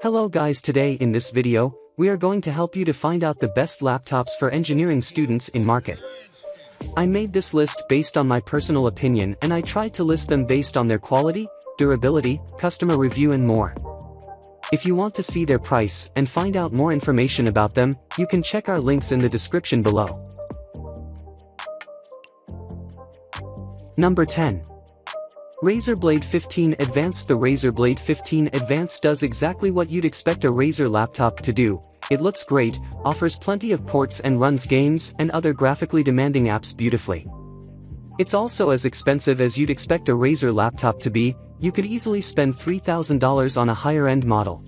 Hello guys, today in this video, we are going to help you to find out the best laptops for engineering students in market. I made this list based on my personal opinion and I tried to list them based on their quality, durability, customer review and more. If you want to see their price and find out more information about them, you can check our links in the description below. Number 10. Razer Blade 15 Advanced. The Razer Blade 15 Advanced does exactly what you'd expect a Razer laptop to do. It looks great, offers plenty of ports and runs games and other graphically demanding apps beautifully. It's also as expensive as you'd expect a Razer laptop to be. You could easily spend $3,000 on a higher-end model.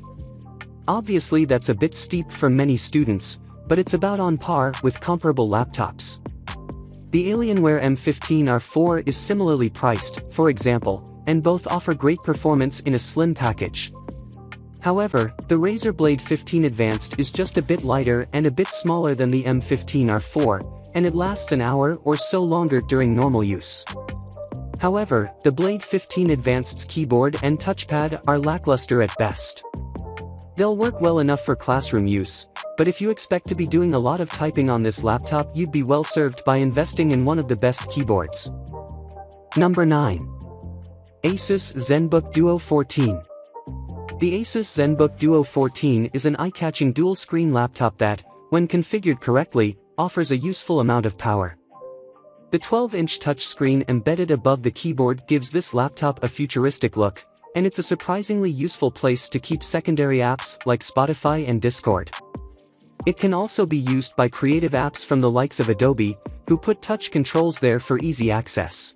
Obviously that's a bit steep for many students, but it's about on par with comparable laptops. The Alienware M15R4 is similarly priced, for example, and both offer great performance in a slim package. However, the Razer Blade 15 Advanced is just a bit lighter and a bit smaller than the M15R4, and it lasts an hour or so longer during normal use. However, the Blade 15 Advanced's keyboard and touchpad are lackluster at best. They'll work well enough for classroom use, but if you expect to be doing a lot of typing on this laptop, you'd be well served by investing in one of the best keyboards. Number 9. Asus ZenBook Duo 14. The Asus ZenBook Duo 14 is an eye-catching dual-screen laptop that, when configured correctly, offers a useful amount of power. The 12-inch touchscreen embedded above the keyboard gives this laptop a futuristic look, and it's a surprisingly useful place to keep secondary apps like Spotify and Discord. It can also be used by creative apps from the likes of Adobe, who put touch controls there for easy access.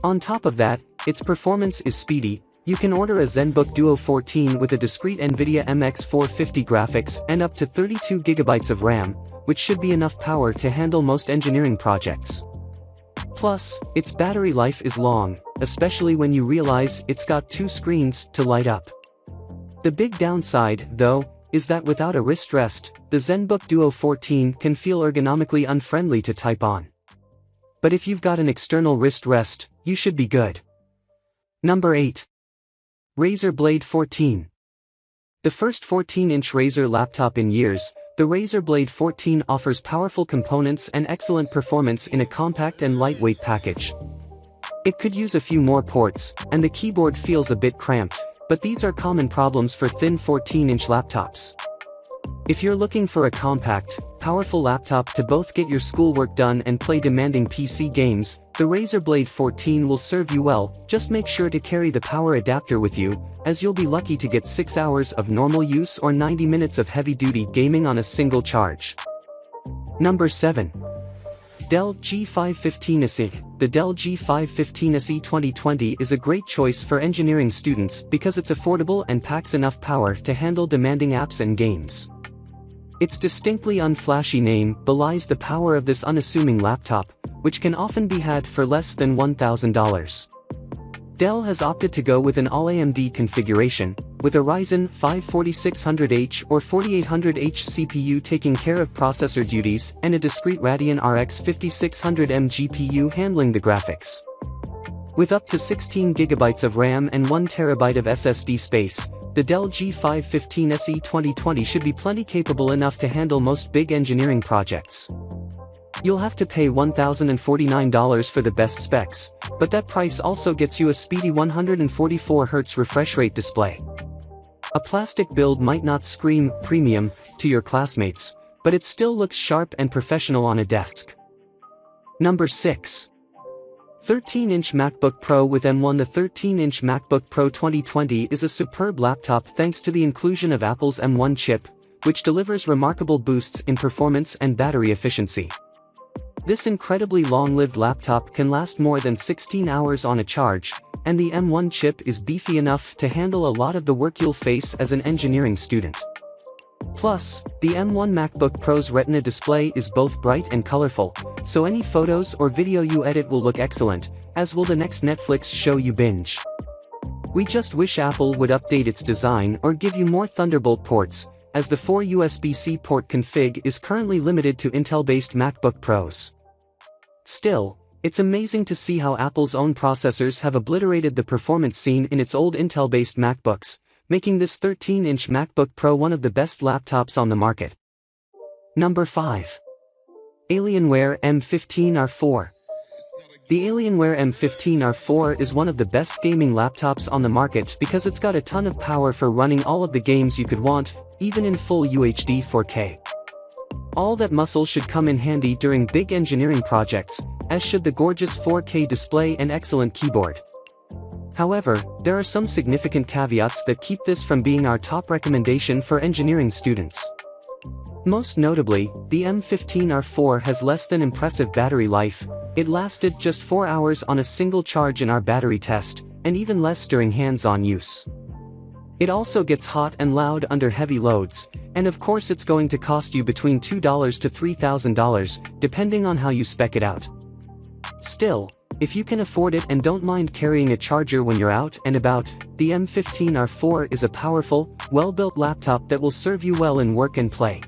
On top of that, its performance is speedy. You can order a ZenBook Duo 14 with a discrete NVIDIA MX 450 graphics and up to 32 GB of RAM, which should be enough power to handle most engineering projects. Plus, its battery life is long, especially when you realize it's got two screens to light up. The big downside, though, is that without a wrist rest, the ZenBook Duo 14 can feel ergonomically unfriendly to type on. But if you've got an external wrist rest, you should be good. Number 8. Razer Blade 14. The first 14-inch Razer laptop in years, the Razer Blade 14 offers powerful components and excellent performance in a compact and lightweight package. It could use a few more ports, and the keyboard feels a bit cramped, but these are common problems for thin 14-inch laptops. If you're looking for a compact, powerful laptop to both get your schoolwork done and play demanding PC games, the Razer Blade 14 will serve you well. Just make sure to carry the power adapter with you, as you'll be lucky to get 6 hours of normal use or 90 minutes of heavy-duty gaming on a single charge. Number 7. Dell G515 SE. The Dell G515 SE 2020 is a great choice for engineering students because it's affordable and packs enough power to handle demanding apps and games. Its distinctly unflashy name belies the power of this unassuming laptop, which can often be had for less than $1,000. Dell has opted to go with an all-AMD configuration, with a Ryzen 5 4600H or 4800H CPU taking care of processor duties and a discrete Radeon RX 5600M GPU handling the graphics. With up to 16 GB of RAM and 1 TB of SSD space, the Dell G515 SE 2020 should be plenty capable enough to handle most big engineering projects. You'll have to pay $1,049 for the best specs, but that price also gets you a speedy 144Hz refresh rate display. A plastic build might not scream premium to your classmates, but it still looks sharp and professional on a desk. Number 6. 13-inch MacBook Pro with M1. The 13-inch MacBook Pro 2020 is a superb laptop thanks to the inclusion of Apple's M1 chip, which delivers remarkable boosts in performance and battery efficiency. This incredibly long-lived laptop can last more than 16 hours on a charge, and the M1 chip is beefy enough to handle a lot of the work you'll face as an engineering student. Plus, the M1 MacBook Pro's Retina display is both bright and colorful, so any photos or video you edit will look excellent, as will the next Netflix show you binge. We just wish Apple would update its design or give you more Thunderbolt ports, as the 4 USB-C port config is currently limited to Intel-based MacBook Pros. Still, it's amazing to see how Apple's own processors have obliterated the performance seen in its old Intel-based MacBooks, making this 13-inch MacBook Pro one of the best laptops on the market. Number 5. Alienware M15R4. The Alienware M15R4 is one of the best gaming laptops on the market because it's got a ton of power for running all of the games you could want, even in full UHD 4K. All that muscle should come in handy during big engineering projects, as should the gorgeous 4K display and excellent keyboard. However, there are some significant caveats that keep this from being our top recommendation for engineering students. Most notably, the M15R4 has less than impressive battery life. It lasted just 4 hours on a single charge in our battery test, and even less during hands-on use. It also gets hot and loud under heavy loads, and of course it's going to cost you between $2,000 to $3,000, depending on how you spec it out. Still, if you can afford it and don't mind carrying a charger when you're out and about, the M15R4 is a powerful, well-built laptop that will serve you well in work and play.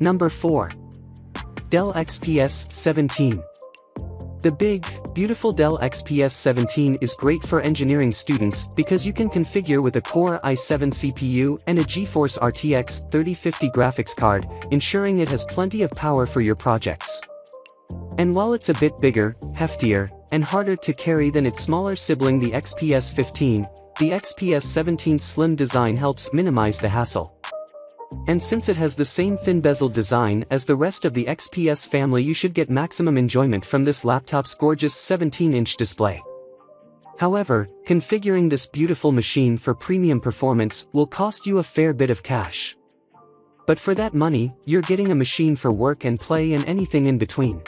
Number 4. Dell XPS 17. The big, beautiful Dell XPS 17 is great for engineering students because you can configure with a Core i7 CPU and a GeForce RTX 3050 graphics card, ensuring it has plenty of power for your projects. And while it's a bit bigger, heftier, and harder to carry than its smaller sibling the XPS 15, the XPS 17's slim design helps minimize the hassle. And since it has the same thin bezel design as the rest of the XPS family, you should get maximum enjoyment from this laptop's gorgeous 17-inch display. However, configuring this beautiful machine for premium performance will cost you a fair bit of cash. But for that money, you're getting a machine for work and play and anything in between.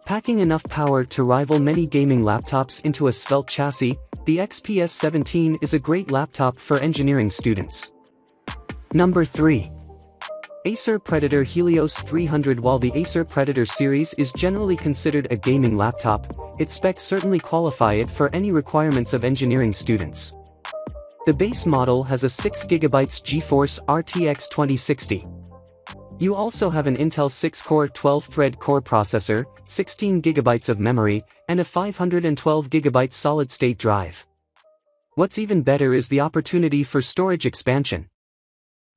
Packing enough power to rival many gaming laptops into a svelte chassis, the XPS 17 is a great laptop for engineering students. Number 3. Acer Predator Helios 300. While the Acer Predator series is generally considered a gaming laptop, its specs certainly qualify it for any requirements of engineering students. The base model has a 6GB GeForce RTX 2060. You also have an Intel 6-core 12-thread core processor, 16GB of memory, and a 512GB solid-state drive. What's even better is the opportunity for storage expansion.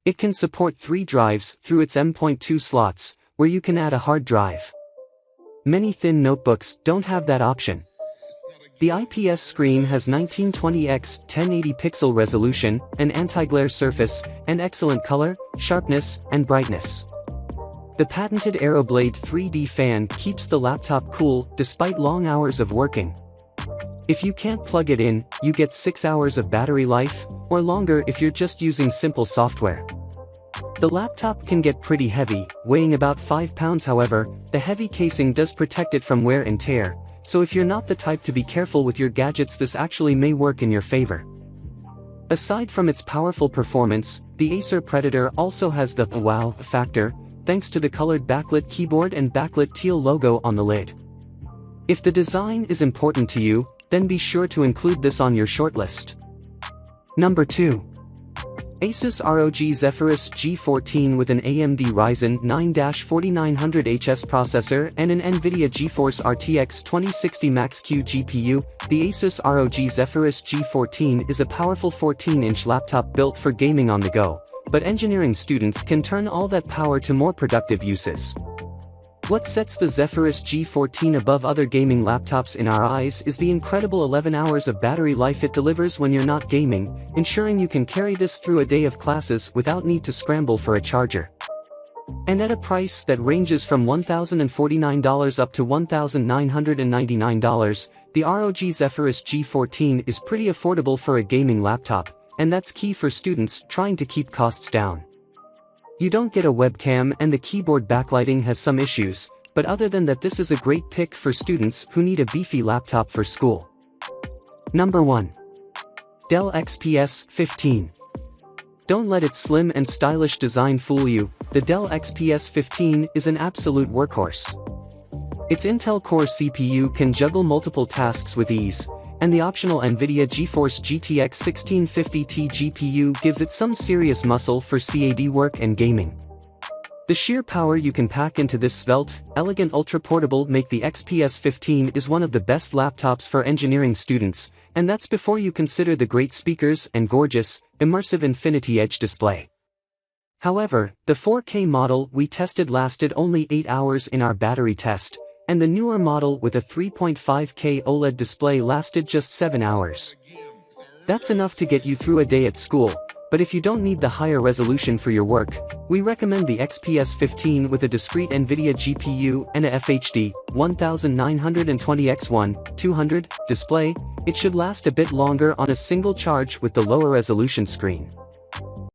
It can support 3 drives through its M.2 slots, where you can add a hard drive. Many thin notebooks don't have that option. The IPS screen has 1920x 1080 pixel resolution, an anti-glare surface, and excellent color, sharpness, and brightness. The patented AeroBlade 3D fan keeps the laptop cool despite long hours of working. If you can't plug it in, you get 6 hours of battery life, or longer if you're just using simple software. The laptop can get pretty heavy, weighing about 5 pounds. However, the heavy casing does protect it from wear and tear, so if you're not the type to be careful with your gadgets, this actually may work in your favor. Aside from its powerful performance, the Acer Predator also has the wow factor, thanks to the colored backlit keyboard and backlit teal logo on the lid. If the design is important to you, then be sure to include this on your shortlist. Number 2. Asus ROG Zephyrus G14. With an AMD Ryzen 9-4900HS processor and an NVIDIA GeForce RTX 2060 Max-Q GPU, the Asus ROG Zephyrus G14 is a powerful 14-inch laptop built for gaming on the go, but engineering students can turn all that power to more productive uses. What sets the Zephyrus G14 above other gaming laptops in our eyes is the incredible 11 hours of battery life it delivers when you're not gaming, ensuring you can carry this through a day of classes without need to scramble for a charger. And at a price that ranges from $1,049 up to $1,999, the ROG Zephyrus G14 is pretty affordable for a gaming laptop, and that's key for students trying to keep costs down. You don't get a webcam and the keyboard backlighting has some issues, but other than that, this is a great pick for students who need a beefy laptop for school. Number 1. Dell XPS 15. Don't let its slim and stylish design fool you. The Dell XPS 15 is an absolute workhorse. Its Intel Core CPU can juggle multiple tasks with ease, and the optional NVIDIA GeForce GTX 1650T GPU gives it some serious muscle for CAD work and gaming. The sheer power you can pack into this svelte, elegant ultra-portable make the XPS 15 is one of the best laptops for engineering students, and that's before you consider the great speakers and gorgeous, immersive infinity edge display. However, the 4K model we tested lasted only 8 hours in our battery test, and the newer model with a 3.5K OLED display lasted just 7 hours. That's enough to get you through a day at school, but if you don't need the higher resolution for your work, we recommend the XPS 15 with a discrete NVIDIA GPU and a FHD 1920x1200 display. It should last a bit longer on a single charge with the lower resolution screen.